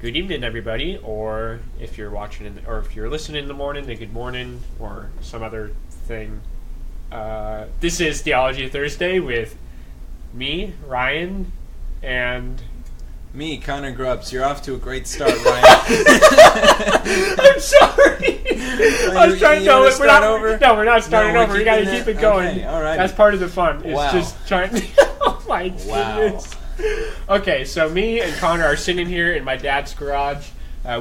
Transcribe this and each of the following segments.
good evening, everybody, or if you're watching, or if you're listening in the morning, then good morning, or some other thing. This is Theology Thursday with me, Ryan, and me, Connor Grubbs. You're off to a great start, Ryan. I'm sorry. I was trying to tell it. We're not starting over. We got to keep it going. Okay, all right. That's part of the fun. It's wow. just trying. Oh my goodness. Okay, so me and Connor are sitting here in my dad's garage.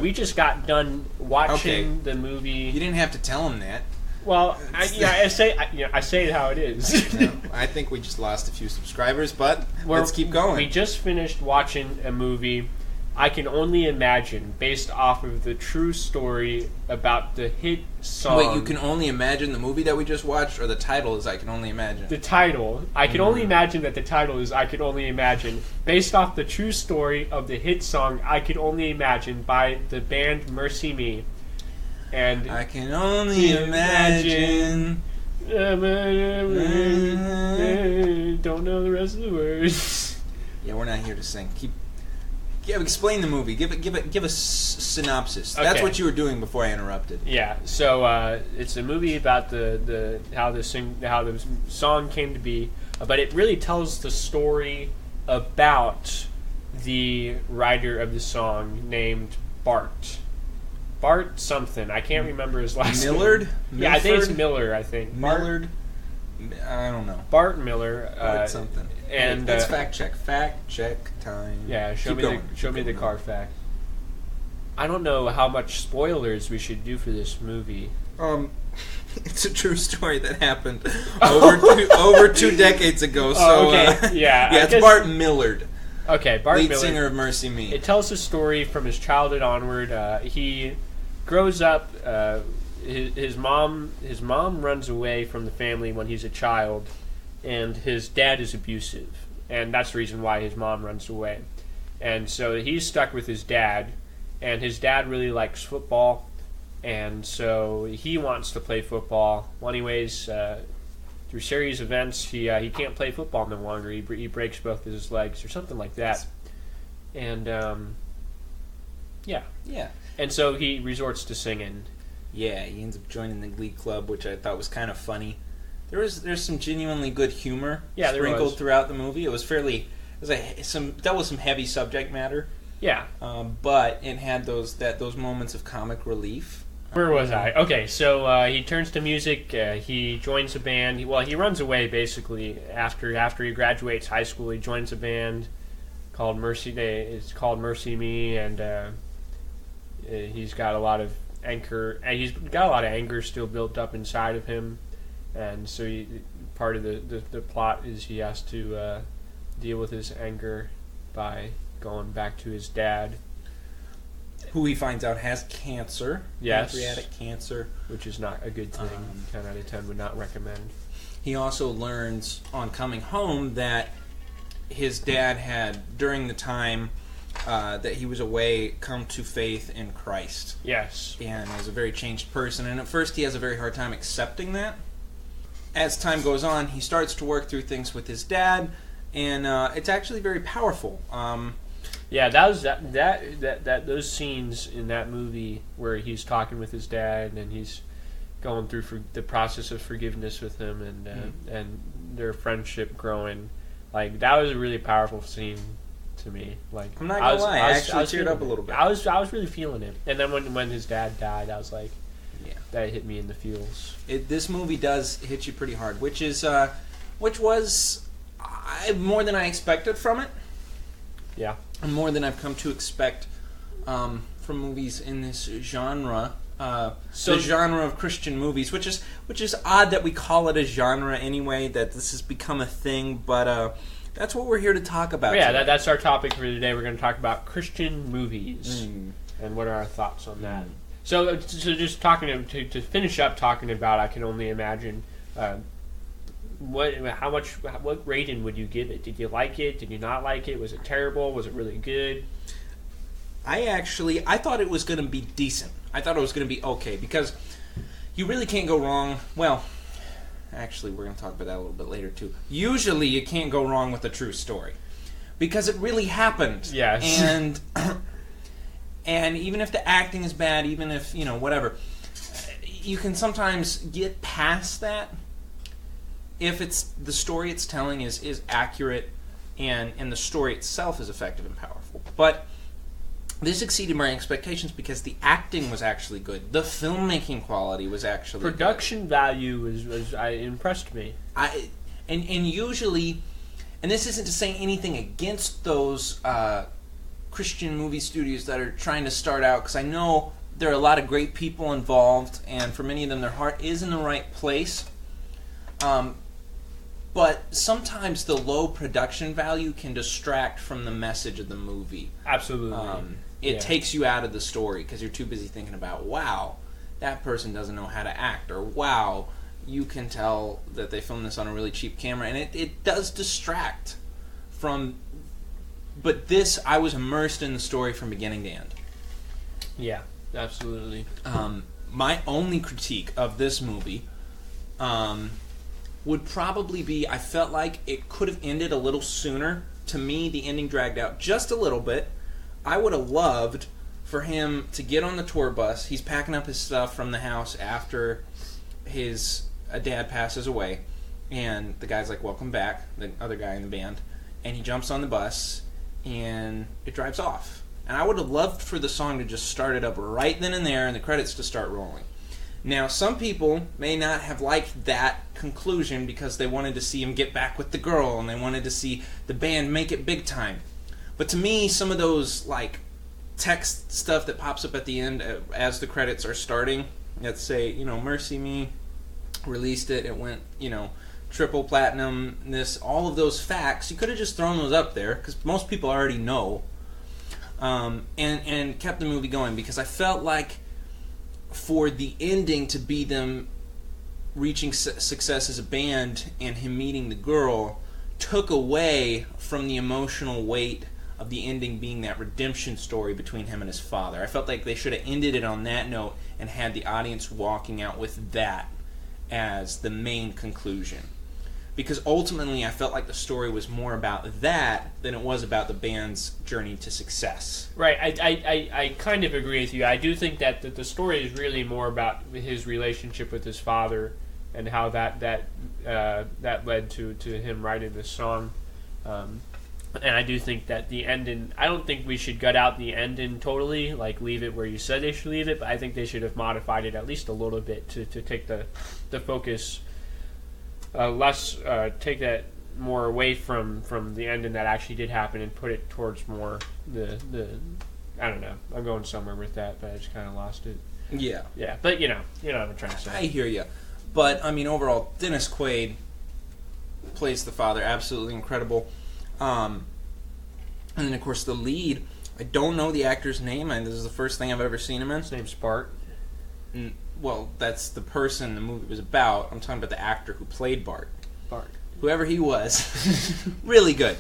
We just got done watching the movie. You didn't have to tell him that. Well, I say it how it is. No, I think we just lost a few subscribers, but let's keep going. We just finished watching a movie, I Can Only Imagine, based off of the true story about the hit song. Wait, you can only imagine the movie that we just watched, or the title is I Can Only Imagine? The title. I can only imagine that the title is I Can Only Imagine, based off the true story of the hit song I Can Only Imagine by the band Mercy Me. And I can only imagine. Don't know the rest of the words. Yeah, we're not here to sing. Explain the movie. Give a synopsis. Okay. That's what you were doing before I interrupted. Yeah. So it's a movie about how the song came to be, but it really tells the story about the writer of the song named Bart. Bart something. I can't remember his last name. Millard? Yeah, I think it's Miller, I think. Millard? I don't know. Bart Miller. Bart something. And let's fact check. Fact check time. Yeah, show me the car fact. I don't know how much spoilers we should do for this movie. It's a true story that happened over 2 decades ago. So okay. Yeah, it's Bart Millard. Okay, Bart lead Millard, singer of Mercy Me. It tells the story from his childhood onward. He grows up. His mom runs away from the family when he's a child, and his dad is abusive, and that's the reason why his mom runs away. And so he's stuck with his dad, and his dad really likes football, and so he wants to play football. Well, anyways, through series of events, he can't play football no longer. He breaks both of his legs or something like that, and yeah. And so he resorts to singing. Yeah, he ends up joining the Glee Club, which I thought was kind of funny. There's some genuinely good humor sprinkled throughout the movie. It was dealt with some heavy subject matter. Yeah, but it had those moments of comic relief. Where was I? Okay, so he turns to music. He joins a band. He runs away basically after he graduates high school. He joins a band called Mercy. It's called Mercy Me, and he's got a lot of anger still built up inside of him, and so part of the plot is he has to deal with his anger by going back to his dad, who he finds out has cancer. Yes. Pancreatic cancer. Which is not a good thing. 10 out of 10 would not recommend. He also learns on coming home that his dad had, during the time that he was away, come to faith in Christ. Yes. And is a very changed person. And at first he has a very hard time accepting that. As time goes on, he starts to work through things with his dad, and it's actually very powerful. Yeah, that was that those scenes in that movie where he's talking with his dad and he's going through the process of forgiveness with him and their friendship growing. Like, that was a really powerful scene to me. Like, I'm not gonna lie, I actually teared up a little bit. I was really feeling it. And then when his dad died, I was like, yeah, that hit me in the feels. This movie does hit you pretty hard, which was more than I expected from it. Yeah. And more than I've come to expect from movies in this genre. The genre of Christian movies, which is odd that we call it a genre anyway, that this has become a thing, but that's what we're here to talk about. Yeah, that's our topic for today. We're going to talk about Christian movies and what are our thoughts on that. So just talking to finish up talking about I Can Only Imagine, what rating would you give it? Did you like it? Did you not like it? Was it terrible? Was it really good? I thought it was going to be decent. I thought it was going to be okay, because you really can't go wrong. Well, actually, we're going to talk about that a little bit later, too. Usually, you can't go wrong with a true story, because it really happened. Yes. And And even if the acting is bad, even if, whatever, you can sometimes get past that if the story it's telling is accurate and the story itself is effective and powerful. But this exceeded my expectations because the acting was actually good. The filmmaking quality was actually production good. value was impressed me. And usually, and this isn't to say anything against those Christian movie studios that are trying to start out, because I know there are a lot of great people involved, and for many of them their heart is in the right place. But sometimes the low production value can distract from the message of the movie. Absolutely. It takes you out of the story because you're too busy thinking about, wow, that person doesn't know how to act, or wow, you can tell that they filmed this on a really cheap camera, and it does distract from. But this, I was immersed in the story from beginning to end. Yeah, absolutely. My only critique of this movie would probably be, I felt like it could have ended a little sooner. To me, the ending dragged out just a little bit. I would have loved for him to get on the tour bus. He's packing up his stuff from the house after his dad passes away, and the guy's like, welcome back, the other guy in the band, and he jumps on the bus, and it drives off. And I would have loved for the song to just start it up right then and there, and the credits to start rolling. Now, some people may not have liked that conclusion because they wanted to see him get back with the girl, and they wanted to see the band make it big time. But to me, some of those like text stuff that pops up at the end as the credits are starting, let's say, Mercy Me released it, it went, triple platinum, all of those facts, you could have just thrown those up there, because most people already know, and kept the movie going, because I felt like for the ending to be them reaching success as a band and him meeting the girl took away from the emotional weight of the ending being that redemption story between him and his father. I felt like they should have ended it on that note and had the audience walking out with that as the main conclusion. Because ultimately I felt like the story was more about that than it was about the band's journey to success. Right, I kind of agree with you. I do think that the story is really more about his relationship with his father and how that led to him writing this song. And I do think that the ending, I don't think we should gut out the ending totally, like leave it where you said they should leave it, but I think they should have modified it at least a little bit to take the focus take that more away from the ending that actually did happen and put it towards more the I don't know. I'm going somewhere with that, but I just kind of lost it. Yeah. Yeah, but you know what I'm trying to say. I hear you. But, I mean, overall, Dennis Quaid plays the father. Absolutely incredible. And then, of course, the lead. I don't know the actor's name. This is the first thing I've ever seen him in. His name's Bart. Well, that's the person the movie was about. I'm talking about the actor who played Bart. Bart. Whoever he was. Really good.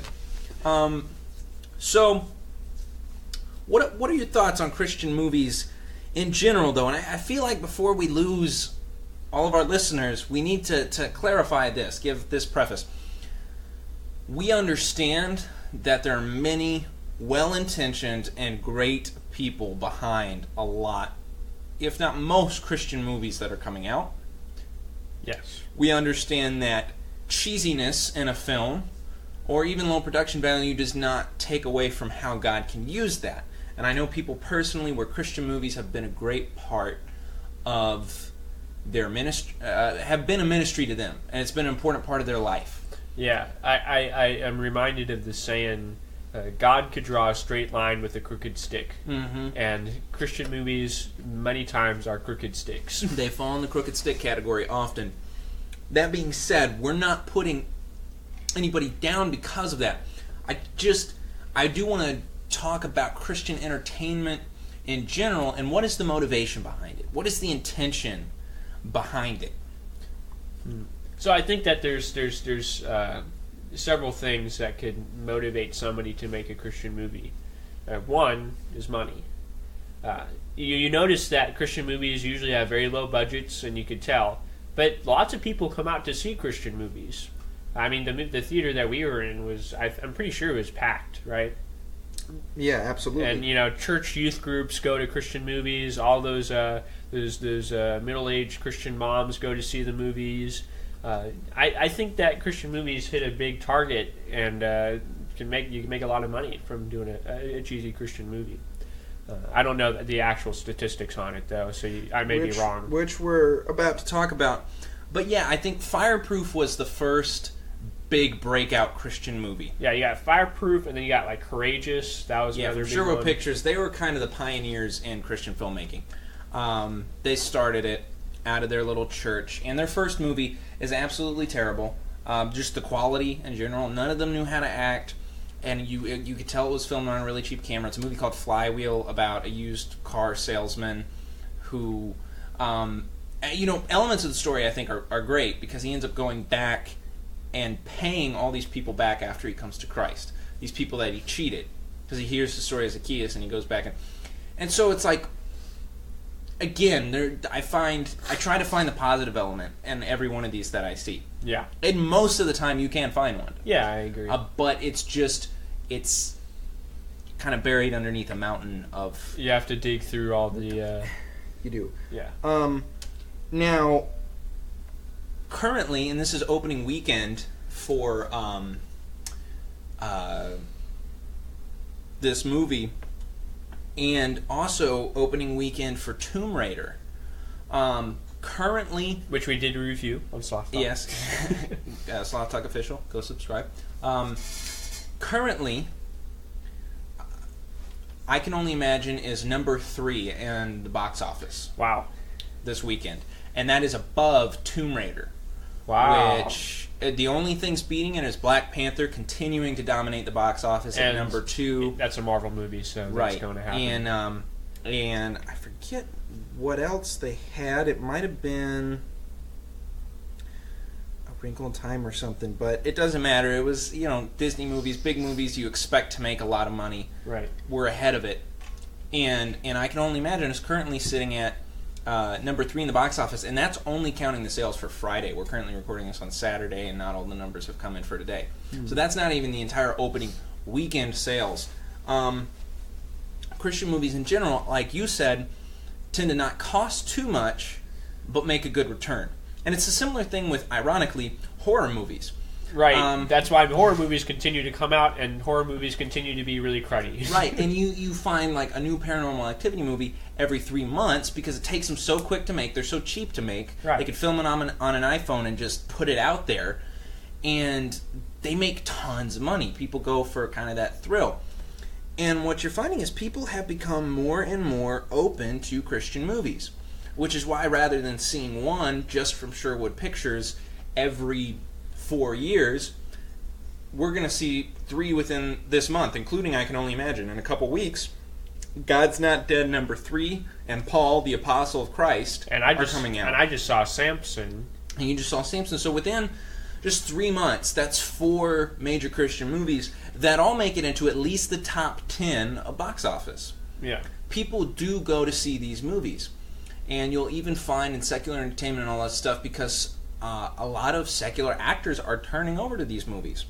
So, what are your thoughts on Christian movies in general, though? And I feel like before we lose all of our listeners, we need to clarify this, give this preface. We understand that there are many well-intentioned and great people behind a lot, if not most, Christian movies that are coming out. Yes. We understand that cheesiness in a film, or even low production value, does not take away from how God can use that. And I know people personally where Christian movies have been a great part of their ministry, have been a ministry to them, and it's been an important part of their life. Yeah, I am reminded of the saying, God could draw a straight line with a crooked stick. Mm-hmm. And Christian movies, many times, are crooked sticks. They fall in the crooked stick category often. That being said, we're not putting anybody down because of that. I do want to talk about Christian entertainment in general, and what is the motivation behind it? What is the intention behind it? So I think that there's several things that could motivate somebody to make a Christian movie. One is money. You notice that Christian movies usually have very low budgets, and you could tell. But lots of people come out to see Christian movies. I mean, the theater that we were in was, I'm pretty sure it was packed, right? Yeah, absolutely. And church youth groups go to Christian movies. All those middle-aged Christian moms go to see the movies. I think that Christian movies hit a big target, and you can make a lot of money from doing a cheesy Christian movie. I don't know the actual statistics on it, though, so I may be wrong. Which we're about to talk about. But yeah, I think Fireproof was the first big breakout Christian movie. Yeah, you got Fireproof, and then you got like Courageous. That was another big Sherwood one. Pictures. They were kind of the pioneers in Christian filmmaking. They started it out of their little church, and their first movie is absolutely terrible. Just the quality in general. None of them knew how to act, and you could tell it was filmed on a really cheap camera. It's a movie called Flywheel about a used car salesman who, elements of the story I think are great because he ends up going back and paying all these people back after he comes to Christ. These people that he cheated. Because he hears the story of Zacchaeus and he goes back. And so it's like, again, I try to find the positive element in every one of these that I see. Yeah. And most of the time you can find one. Yeah, I agree. But it's kind of buried underneath a mountain of... You have to dig through all the... You do. Yeah. Now... Currently, and this is opening weekend for this movie, and also opening weekend for Tomb Raider. Currently, which we did review on Sloth Talk. Yes, Sloth Talk official. Go subscribe. Currently, I Can Only Imagine is number 3 in the box office. Wow, this weekend, and that is above Tomb Raider. Wow. Which the only things beating it is Black Panther continuing to dominate the box office at number 2. That's a Marvel movie, so that's going to happen. And I forget what else they had. It might have been A Wrinkle in Time or something, but it doesn't matter. It was, Disney movies, big movies you expect to make a lot of money. Right. We're ahead of it. And I Can Only Imagine is currently sitting at number 3 in the box office, and that's only counting the sales for Friday. We're currently recording this on Saturday, and not all the numbers have come in for today. So that's not even the entire opening weekend sales. Christian movies in general, like you said, tend to not cost too much, but make a good return. And it's a similar thing with, ironically, horror movies. Right. That's why horror movies continue to come out, and horror movies continue to be really cruddy. Right. And you find like a new Paranormal Activity movie every 3 months because it takes them so quick to make. They're so cheap to make. Right. They could film it on an iPhone and just put it out there, and they make tons of money. People go for kind of that thrill. And what you're finding is people have become more and more open to Christian movies, which is why rather than seeing one just from Sherwood Pictures every 4 years, we're going to see 3 within this month, including I Can Only Imagine. In a couple weeks, God's Not Dead number 3 and Paul, the Apostle of Christ are coming out. And I just saw Samson. And you just saw Samson. So within just 3 months, that's 4 major Christian movies that all make it into at least the top 10 of box office. Yeah. People do go to see these movies. And you'll even find in secular entertainment and all that stuff, because a lot of secular actors are turning over to these movies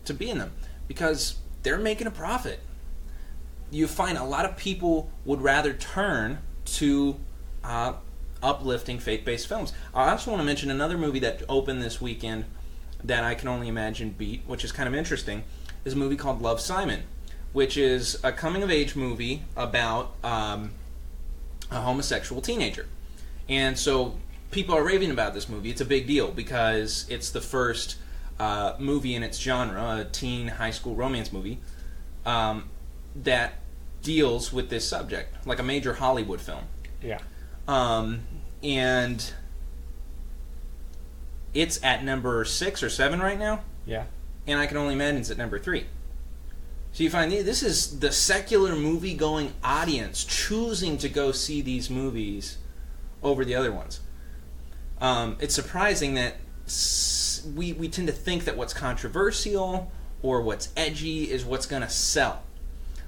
to be in them because they're making a profit. You find a lot of people would rather turn to uplifting faith-based films. I also want to mention another movie that opened this weekend that I Can Only Imagine beat, which is kind of interesting, is a movie called Love, Simon, which is a coming-of-age movie about a homosexual teenager. And so people are raving about this movie. It's a big deal because it's the first movie in its genre, a teen high school romance movie, that deals with this subject, like a major Hollywood film. Yeah. And it's at number 6 or 7 right now. Yeah. And I Can Only Imagine it's at number 3. So you find this is the secular movie-going audience choosing to go see these movies over the other ones. It's surprising that we tend to think that what's controversial or what's edgy is what's going to sell.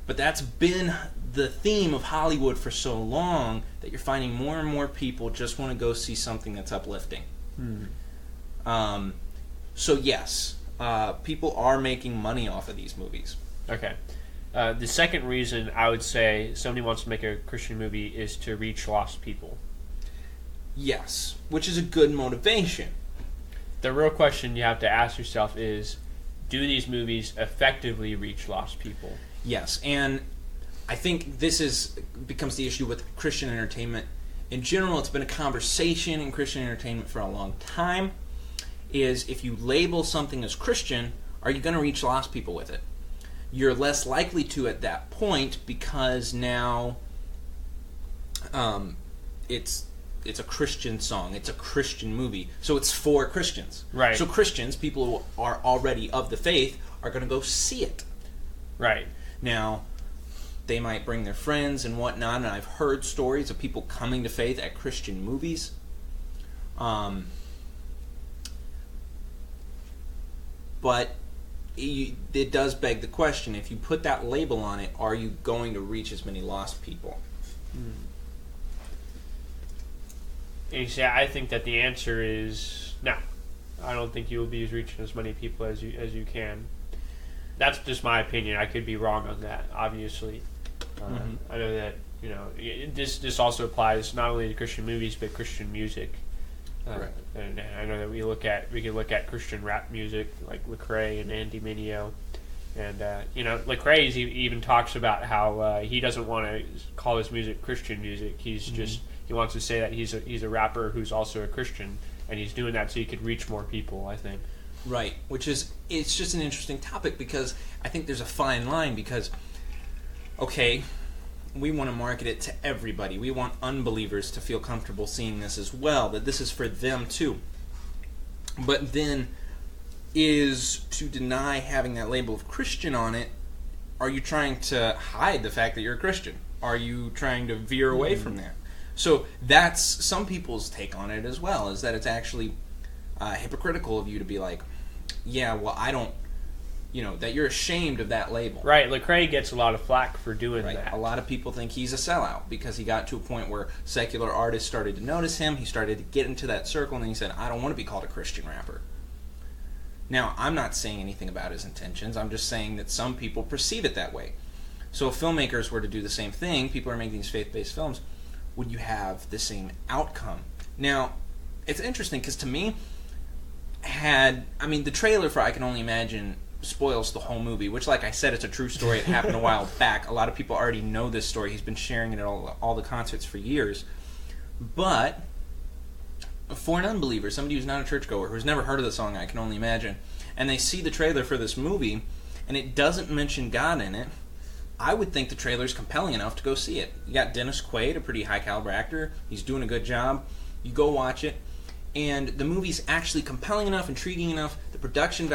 But that's been the theme of Hollywood for so long that you're finding more and more people just want to go see something that's uplifting. So yes, people are making money off of these movies. Okay. The second reason I would say somebody wants to make a Christian movie is to reach lost people. Yes, which is a good motivation. The real question you have to ask yourself is, do these movies effectively reach lost people? Yes, and I think this becomes the issue with Christian entertainment. In general, it's been a conversation in Christian entertainment for a long time, is if you label something as Christian, are you going to reach lost people with it? You're less likely to at that point because now it's a Christian song, it's a Christian movie, so it's for Christians. Right. So Christians, people who are already of the faith, are going to go see it. Right. Now, they might bring their friends and whatnot, and I've heard stories of people coming to faith at Christian movies. But it does beg the question, if you put that label on it, are you going to reach as many lost people? And you say, I think that the answer is no. I don't think you'll be reaching as many people as you can. That's just my opinion. I could be wrong on that, obviously. I know that this also applies not only to Christian movies but Christian music. Correct. And I know that we can look at Christian rap music like Lecrae and Andy Mineo, and Lecrae even talks about how he doesn't want to call his music Christian music. He's just he wants to say that he's a rapper who's also a Christian, and he's doing that so he could reach more people, I think. Right, it's just an interesting topic because I think there's a fine line because, okay, we want to market it to everybody. We want unbelievers to feel comfortable seeing this as well, that this is for them too. But then, is to deny having that label of Christian on it, are you trying to hide the fact that you're a Christian? Are you trying to veer away from that? So that's some people's take on it as well, is that it's actually hypocritical of you to be like, yeah, well, I don't, that you're ashamed of that label. Right, Lecrae gets a lot of flack for doing that. A lot of people think he's a sellout because he got to a point where secular artists started to notice him, he started to get into that circle, and he said, I don't want to be called a Christian rapper. Now, I'm not saying anything about his intentions, I'm just saying that some people perceive it that way. So if filmmakers were to do the same thing, people are making these faith-based films, would you have the same outcome? Now, it's interesting because to me, the trailer for I Can Only Imagine spoils the whole movie, which, like I said, it's a true story. It happened a while back. A lot of people already know this story. He's been sharing it at all the concerts for years. But for an unbeliever, somebody who's not a churchgoer, who's never heard of the song I Can Only Imagine, and they see the trailer for this movie, and it doesn't mention God in it, I would think the trailer is compelling enough to go see it. You got Dennis Quaid, a pretty high-caliber actor. He's doing a good job. You go watch it, and the movie's actually compelling enough, intriguing enough, the production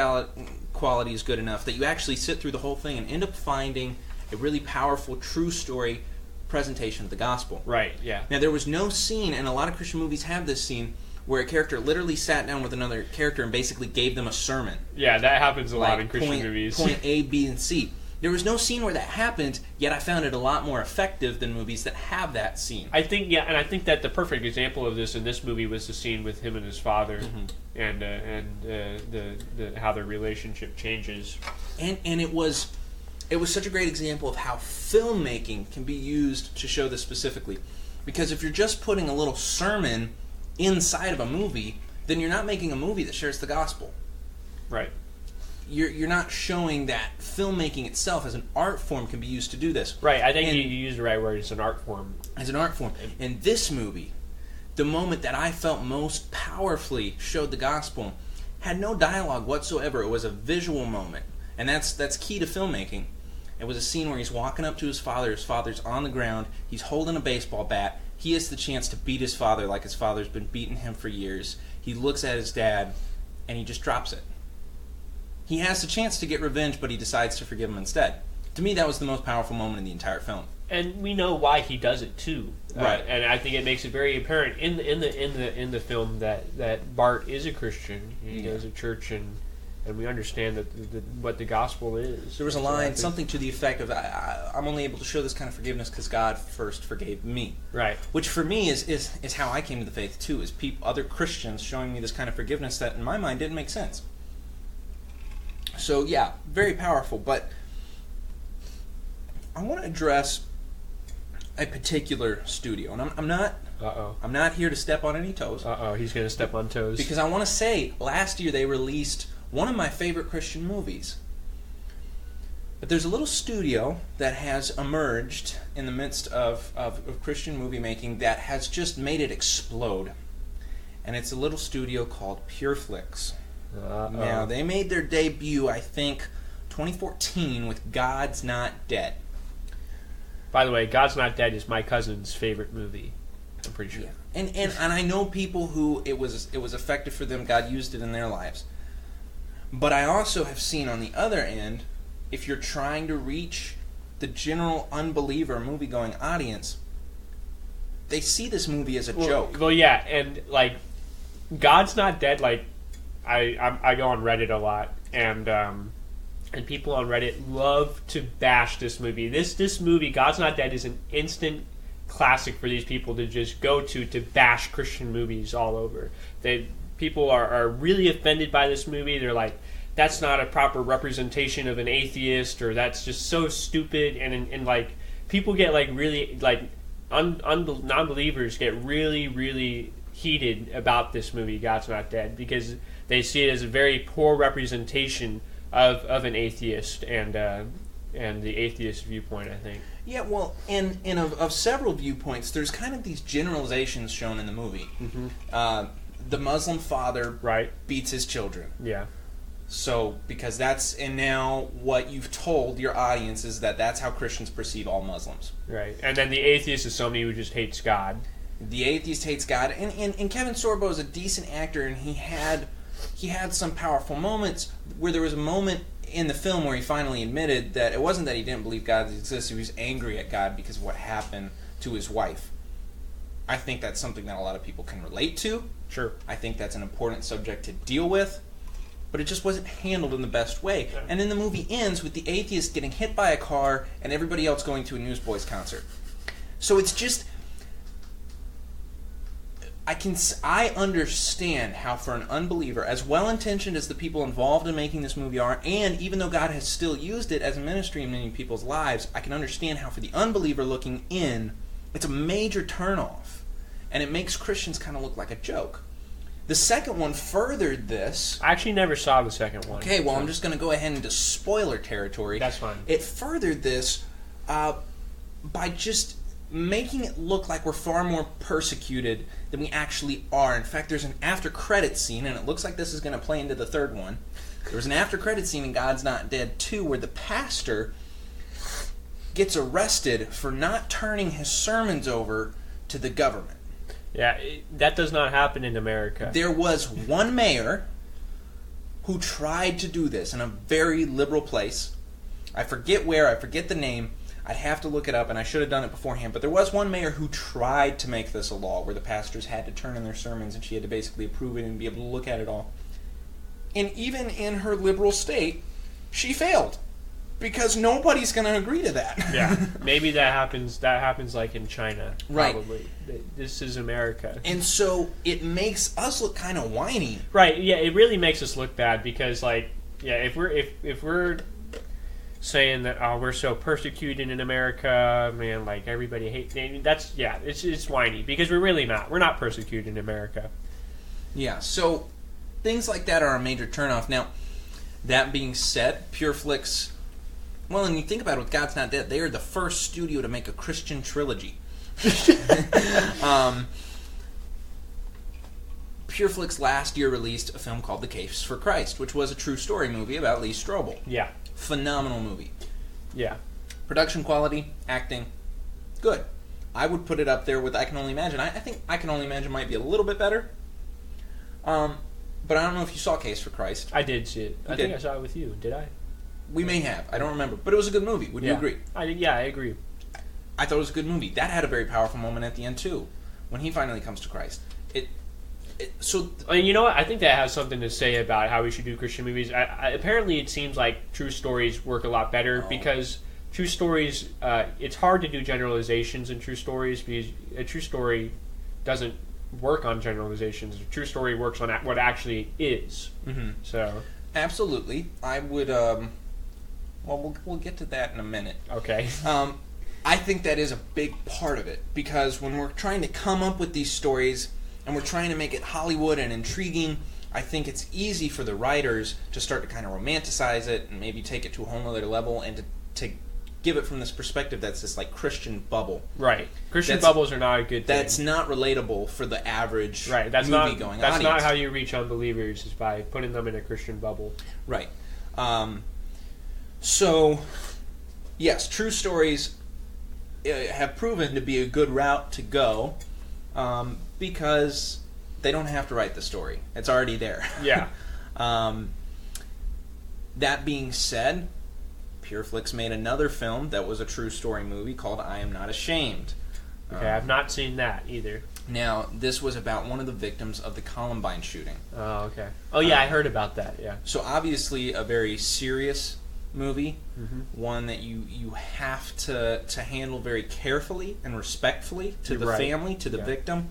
quality is good enough that you actually sit through the whole thing and end up finding a really powerful, true story presentation of the gospel. Right, yeah. Now, there was no scene, and a lot of Christian movies have this scene, where a character literally sat down with another character and basically gave them a sermon. Yeah, that happens a lot in Christian movies. Point A, B, and C. There was no scene where that happened, yet I found it a lot more effective than movies that have that scene. I think that the perfect example of this in this movie was the scene with him and his father, and the how their relationship changes. And it was such a great example of how filmmaking can be used to show this specifically. Because if you're just putting a little sermon inside of a movie, then you're not making a movie that shares the gospel. Right. You're not showing that filmmaking itself as an art form can be used to do this. Right, I think you used the right word. It's an art form. As an art form. In this movie, the moment that I felt most powerfully showed the gospel had no dialogue whatsoever. It was a visual moment. And that's key to filmmaking. It was a scene where he's walking up to his father. His father's on the ground. He's holding a baseball bat. He has the chance to beat his father like his father's been beating him for years. He looks at his dad, and he just drops it. He has the chance to get revenge, but he decides to forgive him instead. To me, that was the most powerful moment in the entire film. And we know why he does it too, right? And I think it makes it very apparent in the film that Bart is a Christian. He goes to church, and we understand that what the gospel is. There was a line, something to the effect of, "I'm only able to show this kind of forgiveness because God first forgave me." Right. Which for me is how I came to the faith too. Is other Christians showing me this kind of forgiveness that in my mind didn't make sense. So yeah, very powerful. But I want to address a particular studio, and I'm not here to step on any toes. He's going to step on toes. Because I want to say, last year they released one of my favorite Christian movies. But there's a little studio that has emerged in the midst of Christian movie making that has just made it explode. And it's a little studio called PureFlix. Now, they made their debut, I think, 2014 with God's Not Dead. By the way, God's Not Dead is my cousin's favorite movie. I'm pretty sure. Yeah. And I know people who it was effective for them. God used it in their lives. But I also have seen on the other end, if you're trying to reach the general unbeliever movie-going audience, they see this movie as a joke. Well, yeah, and like God's Not Dead. Like I go on Reddit a lot, and people on Reddit love to bash this movie. This movie, God's Not Dead, is an instant classic for these people to just go to bash Christian movies all over. People are really offended by this movie. They're like, that's not a proper representation of an atheist, or that's just so stupid. And like people get like really like non-believers get really, really heated about this movie, God's Not Dead, because they see it as a very poor representation of an atheist and the atheist viewpoint, I think. Yeah, well, and of several viewpoints, there's kind of these generalizations shown in the movie. Mm-hmm. The Muslim father beats his children. Yeah. So, because and now what you've told your audience is that's how Christians perceive all Muslims. Right. And then the atheist is somebody who just hates God. The atheist hates God. And Kevin Sorbo is a decent actor, and he had some powerful moments where there was a moment in the film where he finally admitted that it wasn't that he didn't believe God exists, he was angry at God because of what happened to his wife. I think that's something that a lot of people can relate to. Sure. I think that's an important subject to deal with, but it just wasn't handled in the best way. Yeah. And then the movie ends with the atheist getting hit by a car and everybody else going to a Newsboys concert. So it's just... I understand how for an unbeliever, as well-intentioned as the people involved in making this movie are, and even though God has still used it as a ministry in many people's lives, I can understand how for the unbeliever looking in, it's a major turnoff. And it makes Christians kind of look like a joke. The second one furthered this. I actually never saw the second one. Okay, well, I'm just going to go ahead into spoiler territory. That's fine. It furthered this by just making it look like we're far more persecuted than we actually are. In fact, there's an after-credit scene, and it looks like this is going to play into the third one. There was an after-credit scene in God's Not Dead 2 where the pastor gets arrested for not turning his sermons over to the government. Yeah, that does not happen in America. There was one mayor who tried to do this in a very liberal place. I forget where, I forget the name. I'd have to look it up, and I should have done it beforehand. But there was one mayor who tried to make this a law where the pastors had to turn in their sermons, and she had to basically approve it and be able to look at it all. And even in her liberal state, she failed. Because nobody's going to agree to that. Yeah, maybe that happens like in China. Right. Probably. This is America. And so it makes us look kind of whiny. Right, yeah, it really makes us look bad because, like, yeah, if we're saying that, we're so persecuted in America, man, like, everybody hates... That's, yeah, it's whiny because we're really not. We're not persecuted in America. Yeah, so things like that are a major turnoff. Now, that being said, PureFlix... Well, and you think about it with God's Not Dead, they are the first studio to make a Christian trilogy. PureFlix last year released a film called The Case for Christ, which was a true story movie about Lee Strobel. Yeah. Phenomenal movie. Yeah. Production quality, acting, good. I would put it up there with I Can Only Imagine. I think I Can Only Imagine might be a little bit better. But I don't know if you saw Case for Christ. I did see it. I think I saw it with you. Did I? We may have. I don't remember. But it was a good movie. Would you agree? I agree. I thought it was a good movie. That had a very powerful moment at the end, too, when he finally comes to Christ. You know what? I think that has something to say about how we should do Christian movies. Apparently, it seems like true stories work a lot better because true stories, it's hard to do generalizations in true stories because a true story doesn't work on generalizations. A true story works on what actually is. Mm-hmm. So, absolutely. I would... Well, we'll get to that in a minute. Okay. I think that is a big part of it, because when we're trying to come up with these stories and we're trying to make it Hollywood and intriguing, I think it's easy for the writers to start to kind of romanticize it and maybe take it to a whole other level and to give it from this perspective that's this like Christian bubble. Right. Christian bubbles are not a good thing. That's not relatable for the average movie-going audience. That's not how you reach unbelievers, is by putting them in a Christian bubble. Right. So, yes, true stories have proven to be a good route to go because they don't have to write the story. It's already there. Yeah. That being said, PureFlix made another film that was a true story movie called I Am Not Ashamed. Okay, I've not seen that either. Now, this was about one of the victims of the Columbine shooting. Oh, okay. Oh, yeah, I heard about that, yeah. So obviously a very serious movie, one that you have to handle very carefully and respectfully to the family, to the victim.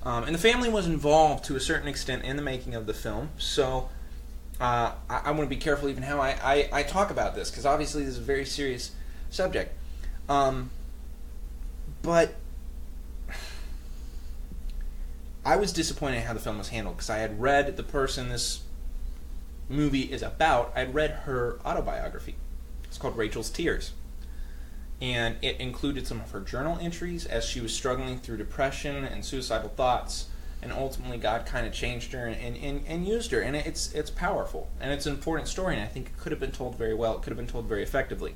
And the family was involved to a certain extent in the making of the film, so I want to be careful even how I talk about this, because obviously this is a very serious subject. But I was disappointed in how the film was handled, because I had read the person this movie is about. I'd read her autobiography. It's called Rachel's Tears. And it included some of her journal entries as she was struggling through depression and suicidal thoughts. And ultimately God kind of changed her and used her. And it's powerful. And it's an important story, and I think it could have been told very well. It could have been told very effectively.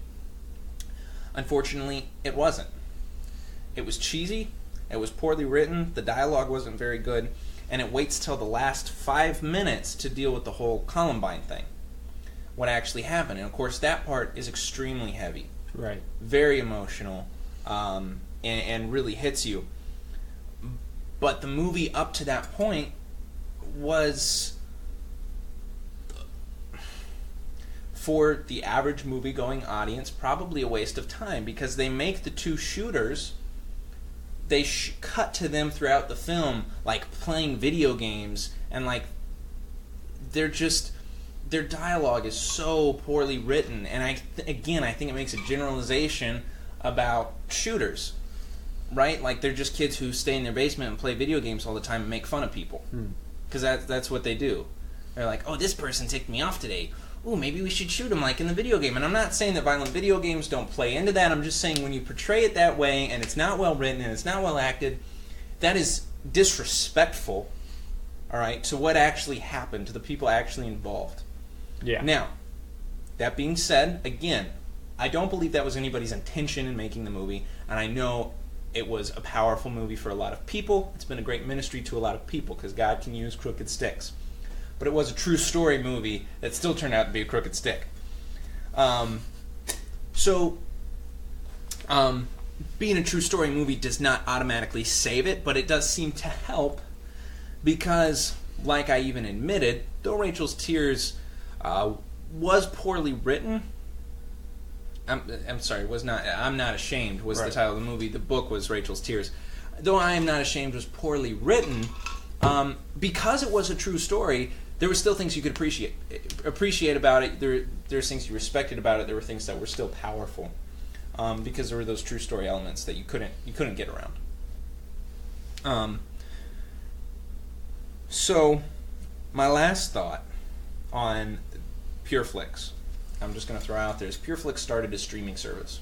Unfortunately, it wasn't. It was cheesy. It was poorly written. The dialogue wasn't very good. And it waits till the last 5 minutes to deal with the whole Columbine thing. What actually happened. And of course, that part is extremely heavy. Right. Very emotional. And really hits you. But the movie up to that point was, for the average movie-going audience, probably a waste of time, because they make the two shooters, they cut to them throughout the film like playing video games, and like they're just, their dialogue is so poorly written. And I think it makes a generalization about shooters. Right? Like, they're just kids who stay in their basement and play video games all the time and make fun of people. Because that's what they do. They're like, oh, this person ticked me off today. Ooh, maybe we should shoot him like in the video game. And I'm not saying that violent video games don't play into that. I'm just saying when you portray it that way and it's not well written and it's not well acted, that is disrespectful, all right, to what actually happened, to the people actually involved. Yeah. Now, that being said, again, I don't believe that was anybody's intention in making the movie. And I know it was a powerful movie for a lot of people. It's been a great ministry to a lot of people, because God can use crooked sticks. But it was a true story movie that still turned out to be a crooked stick. Being a true story movie does not automatically save it, but it does seem to help, because, like I even admitted, though Rachel's Tears was poorly written, I'm sorry, was not. I'm Not Ashamed was the title of the movie. The book was Rachel's Tears. Though I Am Not Ashamed was poorly written, because it was a true story, there were still things you could appreciate about it. There's things you respected about it. There were things that were still powerful, because there were those true story elements that you couldn't get around. So, my last thought on PureFlix, I'm just going to throw out there, is PureFlix started a streaming service.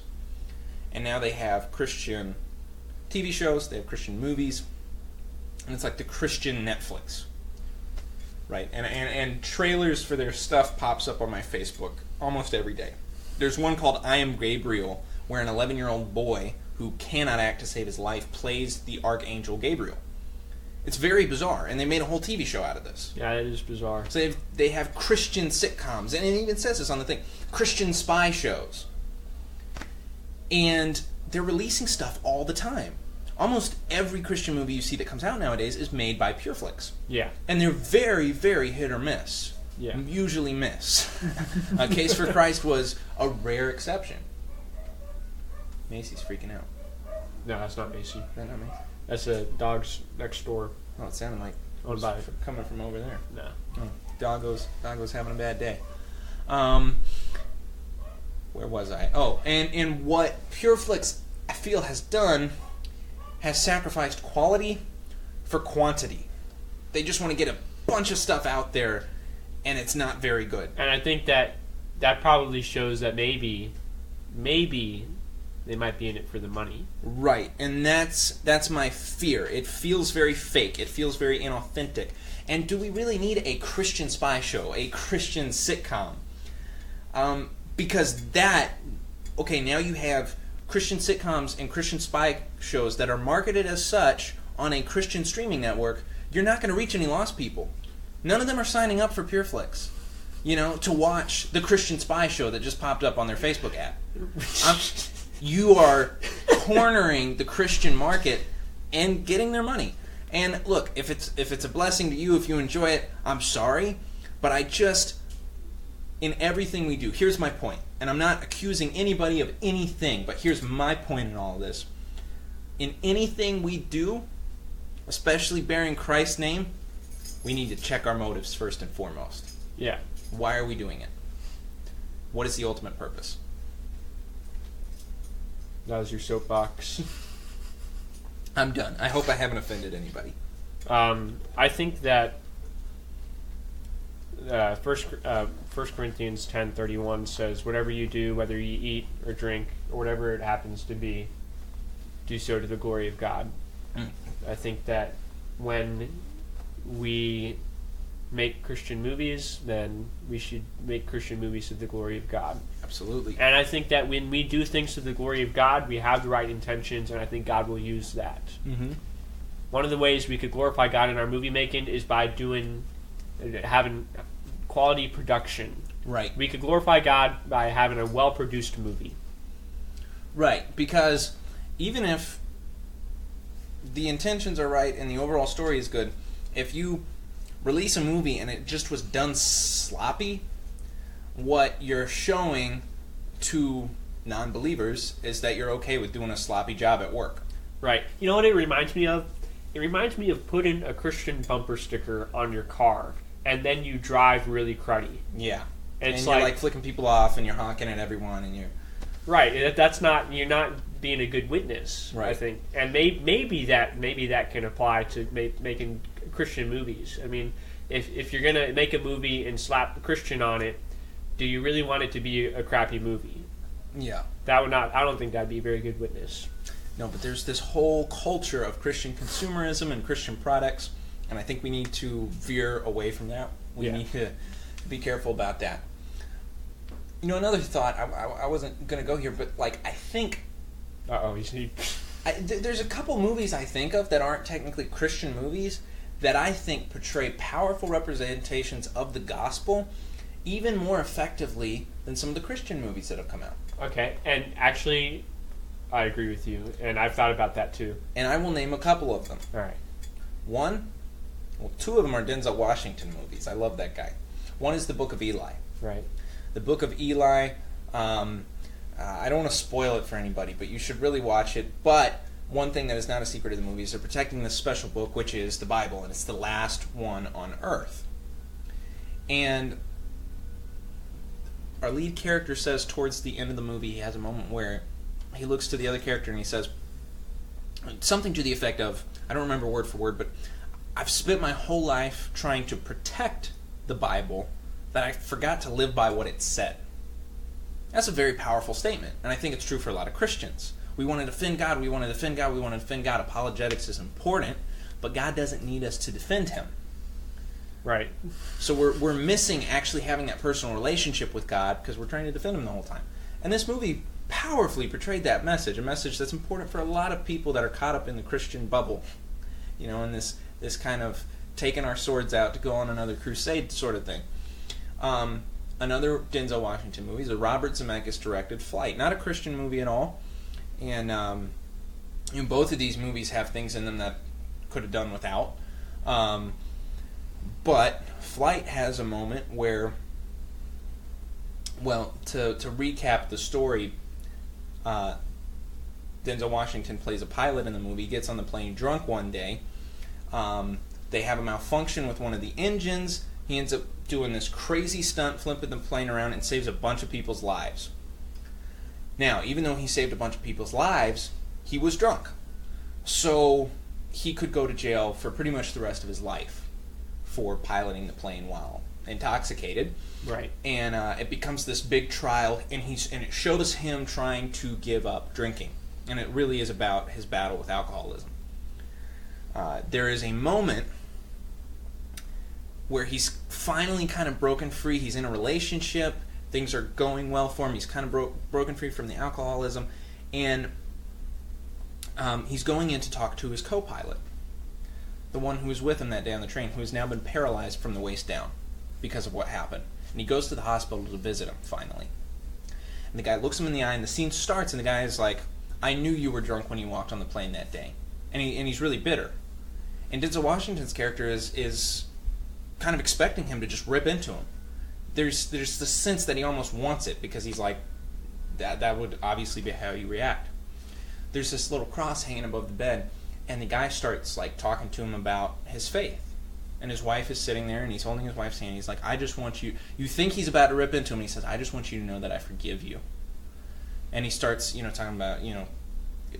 And now they have Christian TV shows, they have Christian movies, and it's like the Christian Netflix. Right? And trailers for their stuff pops up on my Facebook almost every day. There's one called I Am Gabriel, where an 11-year-old boy who cannot act to save his life plays the Archangel Gabriel. It's very bizarre, and they made a whole TV show out of this. Yeah, it is bizarre. So they have Christian sitcoms, and it even says this on the thing, Christian spy shows. And they're releasing stuff all the time. Almost every Christian movie you see that comes out nowadays is made by PureFlix. Yeah. And they're very, very hit or miss. Yeah. Usually miss. Case for Christ was a rare exception. Macy's freaking out. No, that's not Macy. Is that not Macy? That's the dogs next door. Oh, it sounded like Owned by coming from over there. No. Oh, Doggo's having a bad day. Where was I? Oh, and what PureFlix, I feel, has done has sacrificed quality for quantity. They just want to get a bunch of stuff out there, and it's not very good. And I think that probably shows that maybe they might be in it for the money. Right, and that's my fear. It feels very fake. It feels very inauthentic. And do we really need a Christian spy show, a Christian sitcom? Because now you have Christian sitcoms and Christian spy shows that are marketed as such on a Christian streaming network. You're not going to reach any lost people. None of them are signing up for PureFlix, to watch the Christian spy show that just popped up on their Facebook app. You are cornering the Christian market and getting their money. And look, if it's a blessing to you, if you enjoy it, I'm sorry, but in everything we do, here's my point, and I'm not accusing anybody of anything, but here's my point in all of this. In anything we do, especially bearing Christ's name, we need to check our motives first and foremost. Yeah. Why are we doing it? What is the ultimate purpose? That was your soapbox. I'm done. I hope I haven't offended anybody. I think that 1 Corinthians 10:31 says, "Whatever you do, whether you eat or drink or whatever it happens to be, do so to the glory of God." I think that when we make Christian movies, then we should make Christian movies to the glory of God. Absolutely. And I think that when we do things to the glory of God, we have the right intentions, and I think God will use that. Mm-hmm. One of the ways we could glorify God in our movie making is by having quality production. Right. We could glorify God by having a well-produced movie. Right, because even if the intentions are right and the overall story is good, if you release a movie and it just was done sloppy, what you're showing to non-believers is that you're okay with doing a sloppy job at work. Right. You know what it reminds me of? It reminds me of putting a Christian bumper sticker on your car, and then you drive really cruddy. Yeah. And you're like flicking people off, and you're honking at everyone, and you're... Right. You're not being a good witness, right. I think. And maybe that can apply to making Christian movies. I mean, if you're going to make a movie and slap Christian on it, do you really want it to be a crappy movie? Yeah. I don't think that'd be a very good witness. No, but there's this whole culture of Christian consumerism and Christian products, and I think we need to veer away from that. We need to be careful about that. Another thought, I wasn't going to go here, but I think... Uh-oh, you see... there's a couple movies I think of that aren't technically Christian movies that I think portray powerful representations of the gospel even more effectively than some of the Christian movies that have come out. Okay, and actually, I agree with you, and I've thought about that too. And I will name a couple of them. All right. Two of them are Denzel Washington movies. I love that guy. One is The Book of Eli. Right. The Book of Eli, I don't want to spoil it for anybody, but you should really watch it. But one thing that is not a secret of the movie is they're protecting this special book, which is the Bible, and it's the last one on Earth. And our lead character says towards the end of the movie, he has a moment where he looks to the other character and he says something to the effect of, I don't remember word for word, but I've spent my whole life trying to protect the Bible that I forgot to live by what it said. That's a very powerful statement, and I think it's true for a lot of Christians. We want to defend God, we want to defend God, we want to defend God. Apologetics is important, but God doesn't need us to defend Him. Right. So we're missing actually having that personal relationship with God because we're trying to defend Him the whole time. And this movie powerfully portrayed that message, a message that's important for a lot of people that are caught up in the Christian bubble. In this kind of taking our swords out to go on another crusade sort of thing. Another Denzel Washington movie is a Robert Zemeckis-directed Flight. Not a Christian movie at all. And both of these movies have things in them that could have done without. But Flight has a moment where, to recap the story, Denzel Washington plays a pilot in the movie. He gets on the plane drunk one day. They have a malfunction with one of the engines. He ends up doing this crazy stunt, flipping the plane around, and saves a bunch of people's lives. Now, even though he saved a bunch of people's lives, he was drunk. So he could go to jail for pretty much the rest of his life for piloting the plane while intoxicated. Right. And it becomes this big trial, and it shows him trying to give up drinking. And it really is about his battle with alcoholism. There is a moment where he's finally kind of broken free. He's in a relationship. Things are going well for him. He's kind of broken free from the alcoholism. And he's going in to talk to his co-pilot, the one who was with him that day on the train, who has now been paralyzed from the waist down because of what happened. And he goes to the hospital to visit him, finally. And the guy looks him in the eye, and the scene starts, and the guy is like, I knew you were drunk when you walked on the plane that day. And he's really bitter. And Denzel Washington's character is kind of expecting him to just rip into him. There's the sense that he almost wants it, because he's like, that would obviously be how you react. There's this little cross hanging above the bed, and the guy starts like talking to him about his faith. And his wife is sitting there, and he's holding his wife's hand. He's like, I just want you... You think he's about to rip into him, and he says, I just want you to know that I forgive you. And he starts, talking about,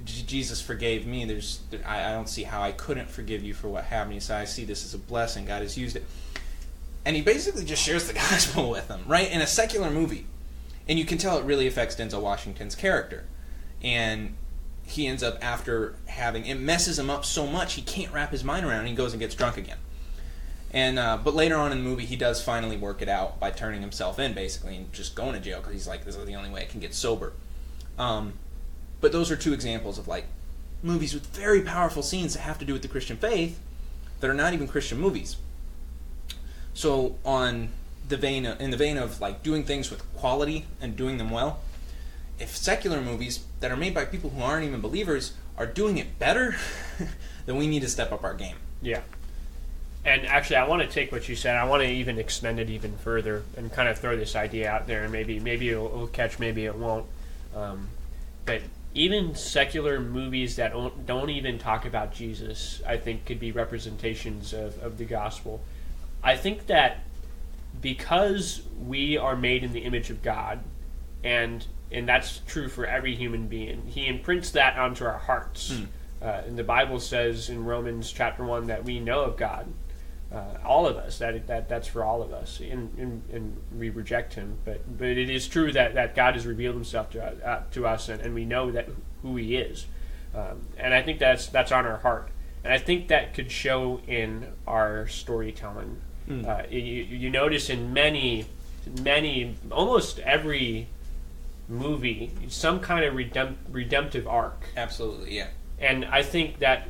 Jesus forgave me. I don't see how I couldn't forgive you for what happened. He said, I see this as a blessing. God has used it. And he basically just shares the gospel with him, right? In a secular movie. And you can tell it really affects Denzel Washington's character. And he ends up, after having... It messes him up so much, he can't wrap his mind around it, and he goes and gets drunk again. And but later on in the movie, he does finally work it out by turning himself in, basically, and just going to jail, because he's like, this is the only way I can get sober. But those are two examples of like movies with very powerful scenes that have to do with the Christian faith that are not even Christian movies. So in the vein of like doing things with quality and doing them well, if secular movies that are made by people who aren't even believers are doing it better, then we need to step up our game. Yeah. And actually, I want to take what you said. I want to even extend it even further and kind of throw this idea out there, and maybe it'll catch, maybe it won't. But even secular movies that don't even talk about Jesus, I think, could be representations of the gospel. I think that because we are made in the image of God, and that's true for every human being, He imprints that onto our hearts. And the Bible says in Romans chapter 1 that we know of God. All of us, that's for all of us, and we reject Him. But it is true that God has revealed Himself to us, and we know that who He is. And I think that's on our heart, and I think that could show in our storytelling. You notice in many, almost every movie, some kind of redemptive arc. Absolutely, yeah. And I think that,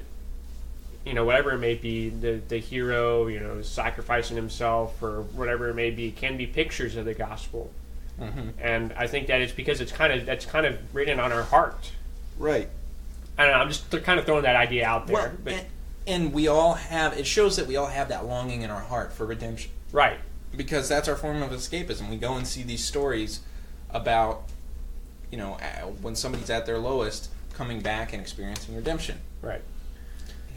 whatever it may be, the hero, sacrificing himself or whatever it may be, can be pictures of the gospel. Mm-hmm. And I think that it's because that's kind of written on our heart. Right. I don't know, I'm just kind of throwing that idea out there. Well, but and we all have, it shows that we all have that longing in our heart for redemption. Right. Because that's our form of escapism. We go and see these stories about, when somebody's at their lowest, coming back and experiencing redemption. Right.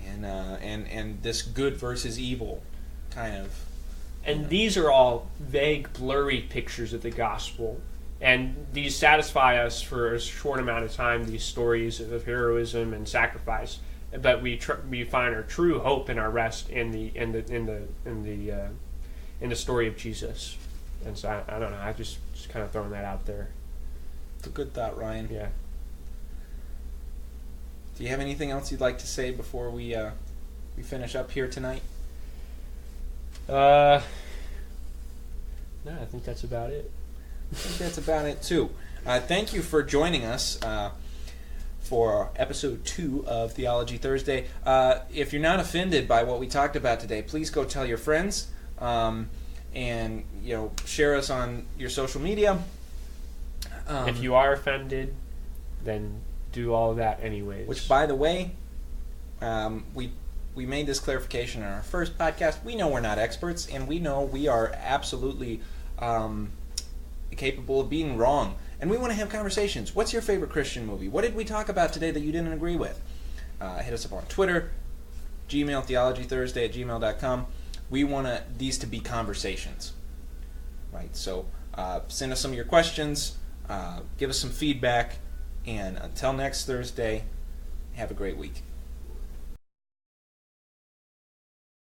And this good versus evil kind of. And these are all vague, blurry pictures of the gospel. And these satisfy us for a short amount of time, these stories of heroism and sacrifice. But we find our true hope and our rest in the story of Jesus. And so I don't know, I just kind of throwing that out there. It's a good thought, Ryan. Yeah. Do you have anything else you'd like to say before we finish up here tonight? No, I think that's about it. I think that's about it too. Thank you for joining us for episode 2 of Theology Thursday. If you're not offended by what we talked about today, please go tell your friends, and share us on your social media. If you are offended, then do all of that anyways. Which, by the way, we made this clarification in our first podcast. We know we're not experts, and we know we are absolutely capable of being wrong. And we want to have conversations. What's your favorite Christian movie? What did we talk about today that you didn't agree with? Hit us up on Twitter, Gmail, theologythursday@gmail.com. We want these to be conversations. Right? So send us some of your questions. Give us some feedback, and until next Thursday, have a great week.